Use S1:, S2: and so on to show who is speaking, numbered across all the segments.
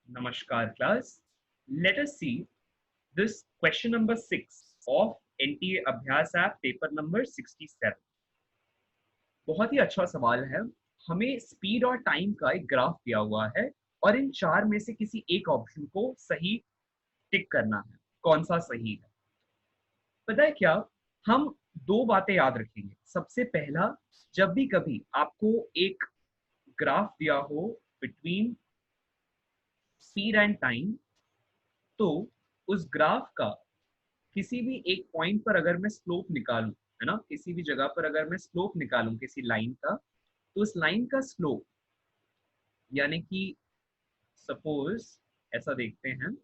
S1: Namaskar class. Let us see this question number 6 of NTA Abhyas app paper number 67. बहुत ही अच्छा सवाल है। हमें स्पीड और टाइम का एक ग्राफ दिया हुआ है और इन चार में से किसी एक ऑप्शन को सही टिक करना है। कौन सा सही है? पता है क्या? हम दो बातें याद रखेंगे। सबसे पहला, जब भी कभी आपको एक ग्राफ दिया हो बिटवीन स्पीड एंड टाइम, तो उस ग्राफ का किसी भी एक पॉइंट पर अगर मैं स्लोप निकालूं, है ना, किसी भी जगह पर अगर मैं स्लोप निकालूं किसी लाइन का, तो उस लाइन का स्लोप यानी कि सपोज ऐसा देखते हैं,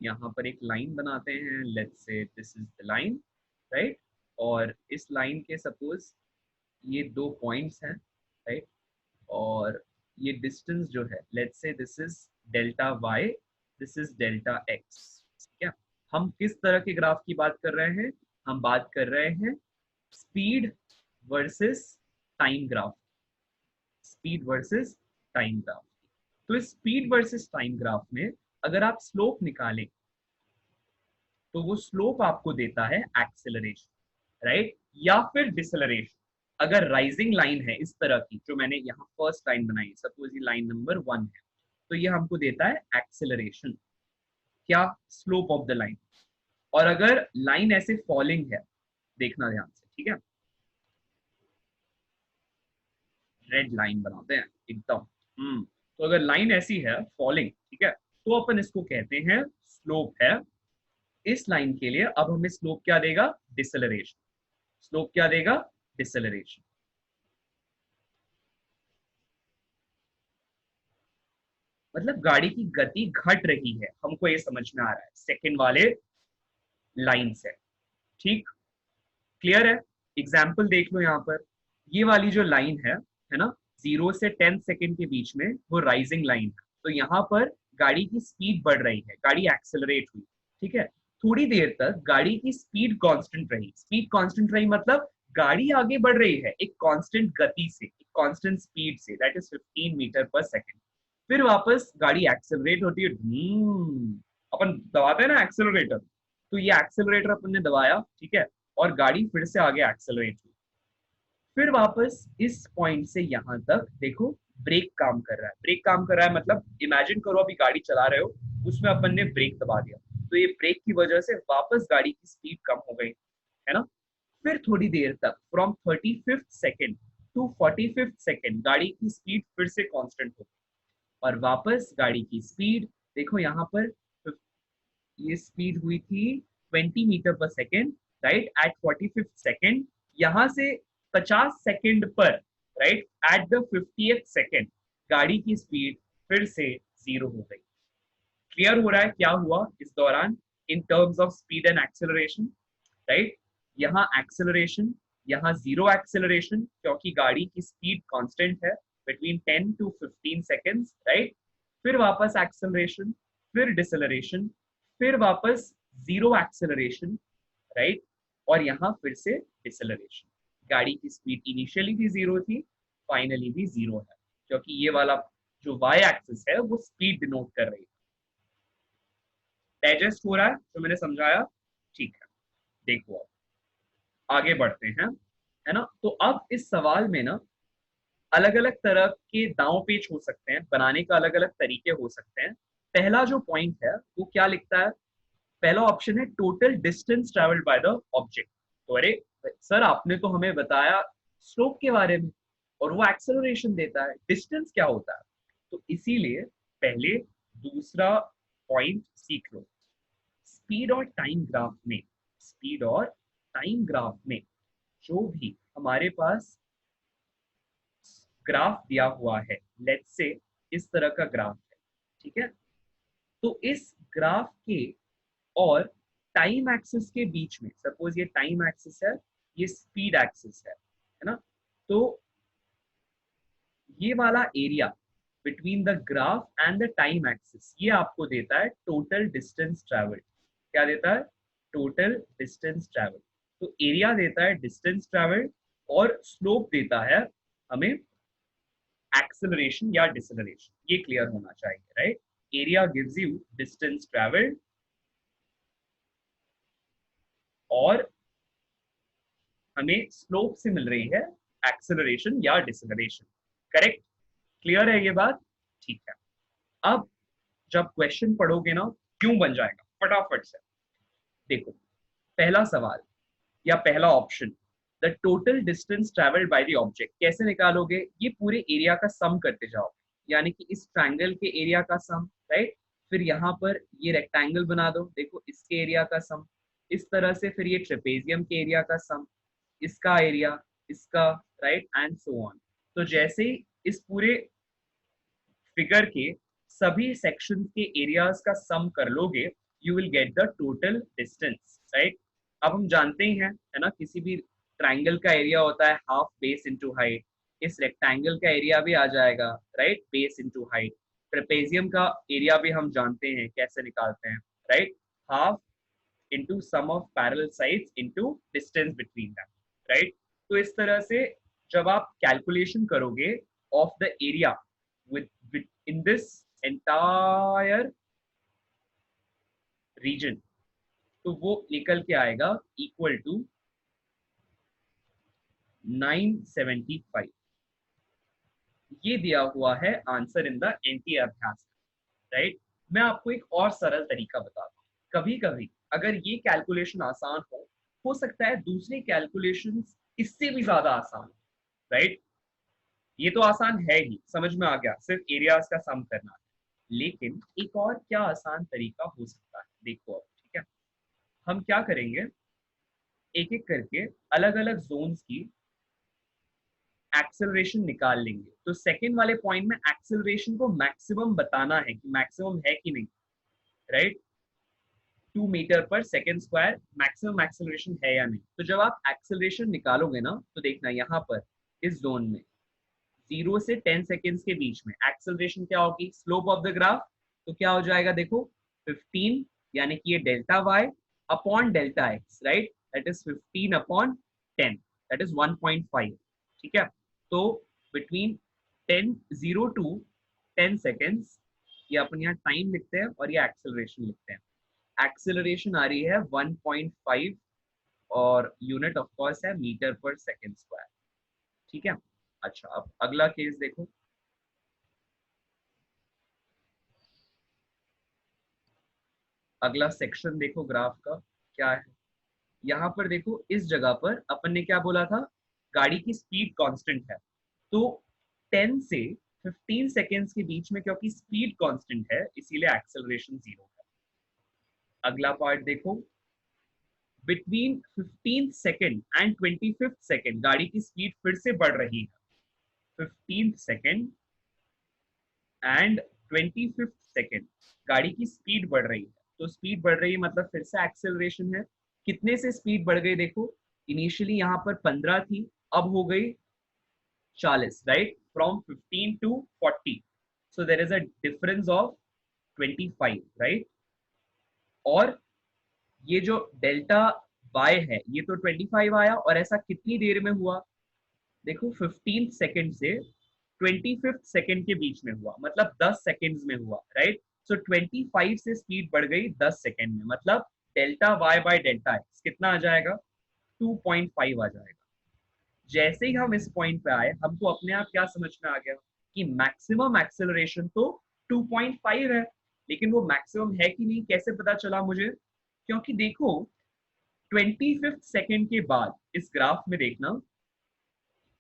S1: यहाँ पर एक लाइन बनाते हैं, let's say this is the line, right. और इस लाइन के सपोज ये दो पॉइंट्स हैं, राइट। और ये डिस्टेंस जो है, let's say this is delta y, this is delta x. क्या हम किस तरह के ग्राफ की बात कर रहे हैं? हम बात कर रहे हैं speed versus time graph. Speed versus time graph. तो इस स्पीड वर्सेस टाइम ग्राफ में अगर आप स्लोप निकालें, तो वो स्लोप आपको देता है एक्सेलरेशन, राइट, या फिर डिसेलरेशन। अगर राइजिंग लाइन है इस तरह की, जो मैंने यहाँ फर्स्ट लाइन बनाई, सपोज ये लाइन नंबर 1 है, तो ये हमको देता है एक्सेलरेशन, क्या? Slope of the line. और अगर लाइन ऐसे फॉलिंग है, देखना ध्यान से, ठीक है, रेड लाइन बनाते हैं एकदम। तो अगर लाइन ऐसी है फॉलिंग, ठीक है, तो अपन इसको कहते हैं स्लोप है। इस लाइन के लिए अब हमें स्लोप क्या देगा? डिसेलरेशन। स्लोप क्या देगा? डिसेलरेशन। मतलब गाड़ी की गति घट रही है, हमको ये समझ में आ रहा है सेकंड वाले लाइन से। ठीक, क्लियर है? एग्जाम्पल देख लो यहाँ पर, ये वाली जो लाइन है ना, 0 से 10 सेकेंड के बीच में, वो राइजिंग लाइन है। तो यहाँ पर गाड़ी की स्पीड बढ़ रही है, गाड़ी एक्सेलरेट हुई, ठीक है। थोड़ी देर तक गाड़ी की स्पीड कांस्टेंट रही। स्पीड कांस्टेंट रही मतलब गाड़ी आगे बढ़ रही है एक कांस्टेंट गति से, एक कांस्टेंट स्पीड से, दैट इज 15 मीटर पर सेकेंड। फिर वापस गाड़ी एक्सेलरेट होती है, अपन दबाते हैं ना एक्सेलरेटर, तो ये एक्सेलरेटर अपन ने दबाया, ठीक है, और गाड़ी फिर से आगे एक्सेलरेट हुई। फिर वापस इस पॉइंट से यहां तक देखो, ब्रेक काम कर रहा है। ब्रेक काम कर रहा है मतलब इमेजिन करो अभी गाड़ी चला रहे हो, उसमें अपन ने ब्रेक दबा दिया, तो ये ब्रेक की वजह से वापस गाड़ी की स्पीड कम हो गई, है ना। फिर थोड़ी देर तक from 35th second to 45th second गाड़ी की स्पीड फिर से कांस्टेंट हो गई, और वापस गाड़ी की स्पीड देखो यहाँ पर, ये स्पीड हुई थी 20 मीटर पर second, right, eight 45th second. यहां से 50 सेकेंड पर, right, at the 50th second गाड़ी की स्पीड फिर से जीरो हो गई। क्लियर हो रहा है क्या हुआ इस दौरान in terms of speed and acceleration, right. यहाँ एक्सेलरेशन, यहाँ जीरो एक्सेलरेशन, क्योंकि गाड़ी की स्पीड कांस्टेंट है बिटवीन 10 to 15 सेकेंड्स, राइट। फिर वापस एक्सेलरेशन, फिर डिसेलरेशन, फिर वापस जीरो एक्सेलरेशन, राइट, और यहाँ फिर से डिसेलरेशन। गाड़ी की स्पीड इनिशियली भी जीरो थी, फाइनली भी जीरो है, क्योंकि ये वाला जो वाई एक्सिस है वो स्पीड डिनोट कर रही है। डाइजेस्ट हो रहा है जो मैंने समझाया? ठीक है, देखो अब आगे बढ़ते हैं, है ना। तो अब इस सवाल में ना अलग अलग तरह के दांव पेच हो सकते हैं, बनाने का अलग अलग तरीके हो सकते हैं। पहला जो पॉइंट है वो क्या लिखता है? पहला ऑप्शन है total distance travelled by the object. तो अरे सर, आपने तो हमें बताया स्लोप के बारे में, और वो एक्सेलरेशन देता है, डिस्टेंस क्या होता है? तो इसीलिए पहले दूसरा पॉइंट सीख लो। स्पीड और टाइम ग्राफ में, स्पीड और टाइम ग्राफ में जो भी हमारे पास ग्राफ दिया हुआ है, लेट्स से इस तरह का ग्राफ है, ठीक है, तो इस ग्राफ के और टाइम एक्सिस के बीच में, सपोज ये टाइम एक्सिस है, ये स्पीड एक्सिस है ना, तो ये वाला area between the graph and the time axis, ये आपको देता है टोटल डिस्टेंस ट्रेवल्ड। क्या देता है? Total distance travelled. तो एरिया देता है डिस्टेंस ट्रेवल्ड, और स्लोप देता है हमें एक्सेलरेशन या डिसेलरेशन, ये क्लियर होना चाहिए, right. Area gives you distance travelled और हमें स्लोप से मिल रही है एक्सेलरेशन या डिसेलरेशन, करेक्ट। क्लियर है ये बात? ठीक है। अब जब क्वेश्चन पढ़ोगे ना, क्यों बन जाएगा फटाफट से। देखो, पहला सवाल या पहला option, the total distance travelled by the object, कैसे निकालोगे? ये पूरे एरिया का सम करते जाओगे, यानी कि इस ट्रायंगल के एरिया का सम, राइट। फिर यहाँ पर ये रेक्टेंगल बना दो, देखो इसके एरिया का सम, इस तरह से फिर ये ट्रेपेजियम के एरिया का सम, इसका एरिया, इसका, राइट, एंड सो ऑन। तो जैसे ही इस पूरे फिगर के सभी सेक्शन के एरियाज का सम कर लोगे, you will get the total distance, right. अब हम जानते ही हैं, है ना, किसी भी ट्राइंगल का एरिया होता है हाफ बेस इनटू हाइट, इस रेक्टेंगल का एरिया भी आ जाएगा, right, base into height. Trapezium का एरिया भी हम जानते हैं कैसे निकालते हैं, right, half into sum of parallel sides into distance between them, right। तो इस तरह से जब आप कैलकुलेशन करोगे of the area with in this entire region, तो वो निकल के आएगा इक्वल टू 975। ये दिया हुआ है आंसर इन द एनटीए अभ्यास, राइट। मैं आपको एक और सरल तरीका बताता हूँ। कभी कभी अगर ये कैलकुलेशन आसान हो सकता है दूसरे कैलकुलेशन इससे भी ज्यादा आसान हो, राइट। ये तो आसान है ही, समझ में आ गया, सिर्फ एरियाज का सम करना है। लेकिन एक और क्या आसान तरीका हो सकता है, देखो अब, ठीक है। हम क्या करेंगे, एक एक करके अलग अलग जोन्स की एक्सेलरेशन निकाल लेंगे। तो सेकेंड वाले पॉइंट में एक्सेलरेशन को मैक्सिमम बताना है कि मैक्सिमम है कि नहीं, राइट। 2 मीटर पर सेकेंड स्क्वायर मैक्सिमम एक्सेलरेशन है या नहीं। तो जब आप एक्सेलरेशन निकालोगे ना, तो देखना यहाँ पर इस जोन में 0 से 10 सेकेंड्स के बीच में एक्सेलरेशन क्या होगी, स्लोप ऑफ द ग्राफ, तो क्या हो जाएगा, देखो 15, यानी कि ये delta y upon delta x, right, that is 15 upon 10, that is 1.5, ठीक है। तो बिटवीन 10 0 टू 10 सेकेंड्स, ये अपन यहाँ टाइम लिखते हैं और ये एक्सेलरेशन लिखते हैं। एक्सेलरेशन आ रही है 1.5 और यूनिट ऑफ कोर्स है मीटर पर सेकेंड स्क्वायर, ठीक है। अच्छा, अब अगला केस देखो। अगला सेक्शन देखो ग्राफ का क्या है। यहाँ पर देखो, इस जगह पर अपन ने क्या बोला था, गाड़ी की स्पीड कांस्टेंट है। तो 10 से 15 सेकेंड्स के बीच में क्योंकि स्पीड कांस्टेंट है, इसीलिए एक्सेलरेशन 0 है। अगला पार्ट देखो, बिटवीन 15 सेकेंड एंड 25 सेकेंड गाड़ी की स्पीड फिर से बढ़ रही है। 15 सेकेंड एंड 25 सेकेंड गाड़ी की स्पीड बढ़ रही है। तो स्पीड बढ़ रही है मतलब फिर से एक्सेलरेशन है। कितने से स्पीड बढ़ गई, देखो इनिशियली यहाँ पर 15 थी, अब हो गई 40, right, from 15 to 40, so there is a difference of 25, right. और ये जो डेल्टा वाई है ये तो 25 आया, और ऐसा कितनी देर में हुआ, देखो 15 सेकेंड से 25 सेकेंड के बीच में हुआ, मतलब 10 सेकेंड्स में हुआ, राइट। सो 25 से स्पीड बढ़ गई 10 सेकेंड में, मतलब delta y by delta x कितना आ जाएगा, 2.5 आ जाएगा। जैसे ही हम इस पॉइंट पे आए, हमको अपने आप क्या समझ में आ गया कि मैक्सिमम एक्सेलरेशन तो 2.5 है। लेकिन वो मैक्सिमम है कि नहीं कैसे पता चला मुझे, क्योंकि देखो 25 सेकेंड के बाद इस ग्राफ में देखना,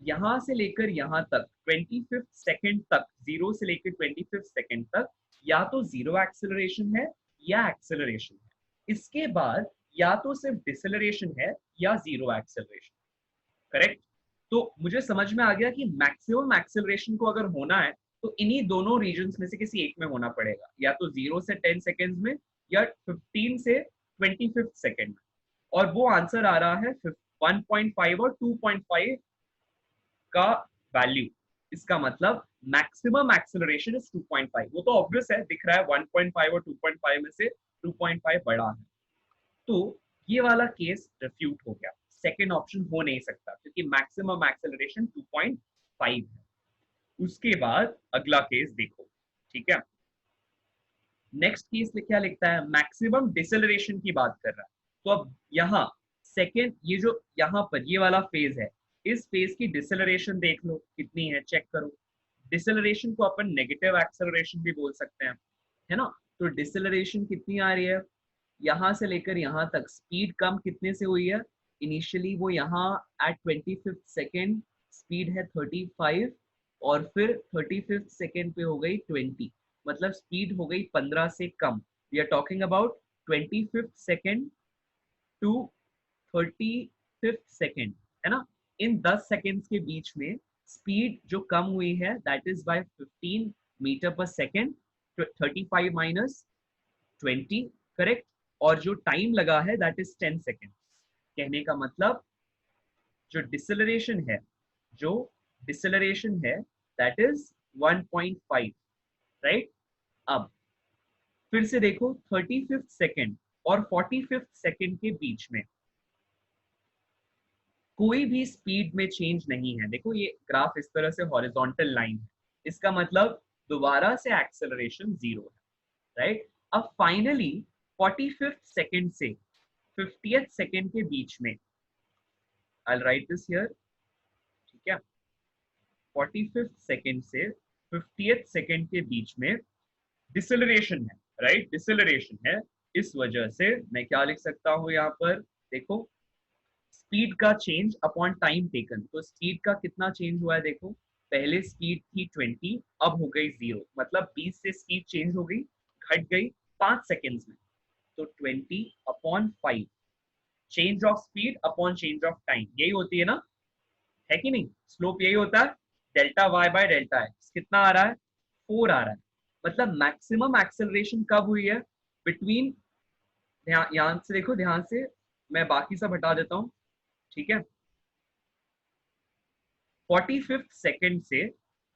S1: यहां से लेकर यहां तक 25 सेकेंड तक, 0 से लेकर 25 सेकेंड तक या तो 0 एक्सेलरेशन है या एक्सेलरेशन है। इसके बाद या तो सिर्फ डिसेलरेशन है या 0 एक्सेलरेशन, करेक्ट। तो मुझे समझ में आ गया कि मैक्सिमम एक्सेलरेशन को अगर होना है तो इन्हीं दोनों रीजन्स में से किसी एक में होना पड़ेगा, या तो 0 से 10 सेकेंड्स में या 15 से 25 सेकेंड में। और वो आंसर आ रहा है 1.5 और 2.5 का वैल्यू। इसका मतलब मैक्सिमम एक्सेलरेशन इज 2.5। वो तो ऑब्वियस है, दिख रहा है 1.5 और 2.5 में से 2.5 बड़ा है। तो ये वाला केस रिफ्यूट हो गया, सेकेंड ऑप्शन हो नहीं सकता क्योंकि मैक्सिमम एक्सेलरेशन 2.5 है। उसके बाद अगला केस देखो, ठीक है। नेक्स्ट केस क्या लिखता है, मैक्सिमम डिसेलरेशन की बात कर रहा है। तो अब यहाँ सेकेंड, ये जो यहाँ पर ये वाला फेज है, इस फेज की डिसेलरेशन देख लो कितनी है, चेक करो। डिसेलरेशन को अपन नेगेटिव एक्सेलरेशन भी बोल सकते हैं, है ना। तो डिसेलरेशन कितनी आ रही है, यहाँ से लेकर यहाँ तक स्पीड कम कितने से हुई है, इनिशियली वो यहाँ एट 25th सेकेंड स्पीड है 35, और फिर 35th सेकेंड पे हो गई 20, मतलब स्पीड हो गई 15 से कम। We are talking about 25th second to 35th second, है ना। इन 10 सेकेंड्स के बीच में स्पीड जो कम हुई है दैट इज बाय 15 मीटर पर सेकेंड, 35 माइनस 20, करेक्ट। और जो टाइम लगा है दैट इज 10 सेकेंड। कहने का मतलब जो डिसेलरेशन है, जो डिसेलरेशन है दैट इज 1.5, राइट। अब फिर से देखो 35th सेकेंड और 45th सेकेंड के बीच में कोई भी स्पीड में चेंज नहीं है। देखो ये ग्राफ इस तरह से हॉरिजॉन्टल लाइन है, इसका मतलब दोबारा से एक्सेलरेशन जीरो है, राइट। अब फाइनली 45th सेकेंड से 50th सेकेंड के बीच में, I will write this here, ठीक है। 45th सेकेंड से 50th सेकेंड के बीच में डिसेलरेशन है, राइट, डिसेलरेशन है। इस वजह से मैं क्या लिख सकता हूं यहाँ पर, देखो स्पीड का चेंज अपॉन टाइम टेकन। तो स्पीड का कितना चेंज हुआ है, देखो पहले स्पीड थी 20, अब हो गई 0, मतलब 20 से स्पीड चेंज हो गई, घट गई 5 सेकेंड्स में। तो 20 upon 5, change of speed upon change of time, यही होती है ना, है कि नहीं। स्लोप यही होता है, delta y by delta x. कितना आ रहा है, 4 आ रहा है। मतलब मैक्सिमम एक्सेलरेशन कब हुई है, बिटवीन, ध्यान से देखो, ध्यान से, मैं बाकी सब हटा देता हूं, ठीक है। 45th सेकेंड से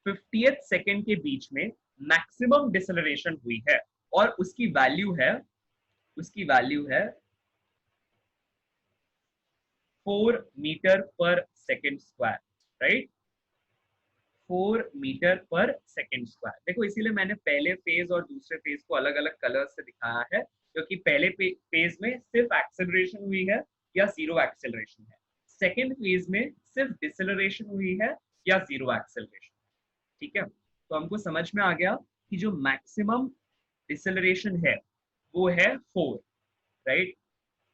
S1: 50th सेकेंड के बीच में मैक्सिमम डिसेलरेशन हुई है, और उसकी वैल्यू है, उसकी वैल्यू है 4 मीटर पर सेकेंड स्क्वायर, राइट। 4 मीटर पर सेकेंड स्क्वायर। देखो इसीलिए मैंने पहले फेज और दूसरे फेज को अलग अलग कलर से दिखाया है, क्योंकि पहले फेज में सिर्फ एक्सेलरेशन हुई है या जीरो एक्सेलरेशन है, सेकेंड फेज में सिर्फ डिसेलरेशन हुई है या जीरो एक्सेलरेशन, ठीक है। तो हमको समझ में आ गया कि जो मैक्सिमम डिसेलरेशन है वो है 4, राइट,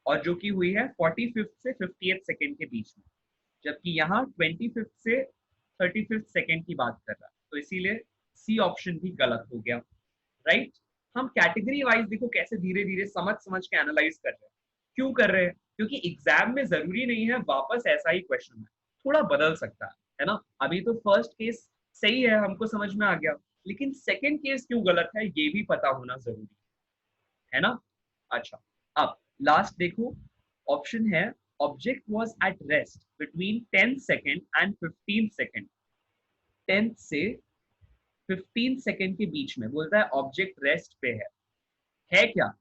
S1: और जो कि हुई है 45th से 50th सेकेंड के बीच में, जबकि यहाँ 25th से 35th सेकेंड की बात कर रहा है। तो इसीलिए सी ऑप्शन भी गलत हो गया, राइट। हम कैटेगरी वाइज देखो कैसे धीरे धीरे समझ समझ के एनालाइज कर रहे हैं। क्यों कर रहे हैं, क्योंकि एग्जाम में जरूरी नहीं है वापस ऐसा ही क्वेश्चन है, थोड़ा बदल सकता है ना। अभी तो फर्स्ट केस सही है, हमको समझ में आ गया, लेकिन सेकेंड केस क्यों गलत है ये भी पता होना जरूरी है ना। अच्छा, अब लास्ट देखो, ऑप्शन है object was at rest between 10 second and 15 second. 10 से 15 सेकेंड के बीच में बोलता है ऑब्जेक्ट रेस्ट पे है क्या।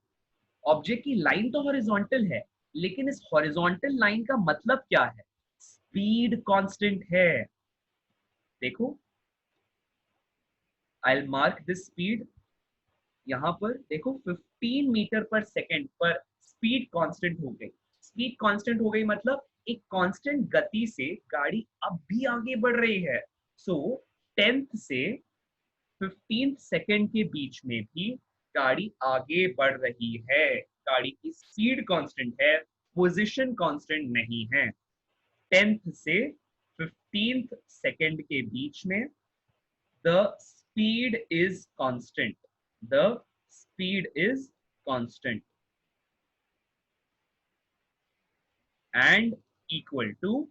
S1: ऑब्जेक्ट की लाइन तो हॉरिजॉन्टल है, लेकिन इस हॉरिजॉन्टल लाइन का मतलब क्या है, स्पीड कांस्टेंट है। देखो आई मार्क दिस स्पीड, यहाँ पर देखो 15 मीटर पर सेकेंड पर स्पीड कांस्टेंट हो गई। स्पीड कांस्टेंट हो गई मतलब एक कांस्टेंट गति से गाड़ी अब भी आगे बढ़ रही है। सो 10th से 15 सेकेंड के बीच में भी गाड़ी आगे बढ़ रही है, गाड़ी की स्पीड कांस्टेंट है, पोजीशन कांस्टेंट नहीं है। 10th से 15th सेकेंड के बीच में the speed is constant, the speed is constant and equal to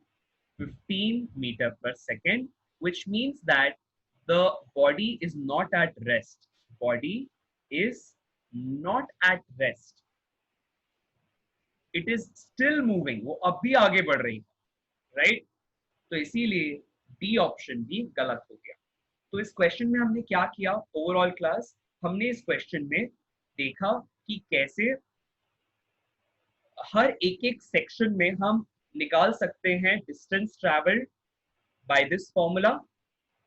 S1: 15 meter per second, which means that the body is not at rest, body is not at rest, it is still moving, वो अब भी आगे बढ़ रही है, right. तो इसीलिए D option भी गलत हो गया। तो इस क्वेश्चन में हमने क्या किया, ओवरऑल क्लास हमने इस क्वेश्चन में देखा कि कैसे हर एक एक सेक्शन में हम निकाल सकते हैं distance travelled by this formula,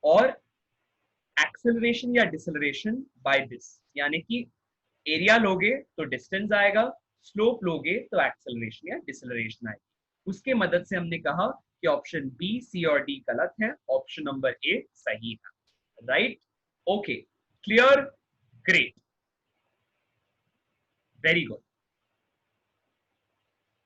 S1: और एक्सेलरेशन या डिसेलरेशन बाय दिस, यानी कि एरिया लोगे तो डिस्टेंस आएगा, स्लोप लोगे तो एक्सेलरेशन या डिसेलरेशन आएगी। उसके मदद से हमने कहा कि ऑप्शन बी, सी और डी गलत है, ऑप्शन नंबर ए सही है। Right, okay, clear, great, very good.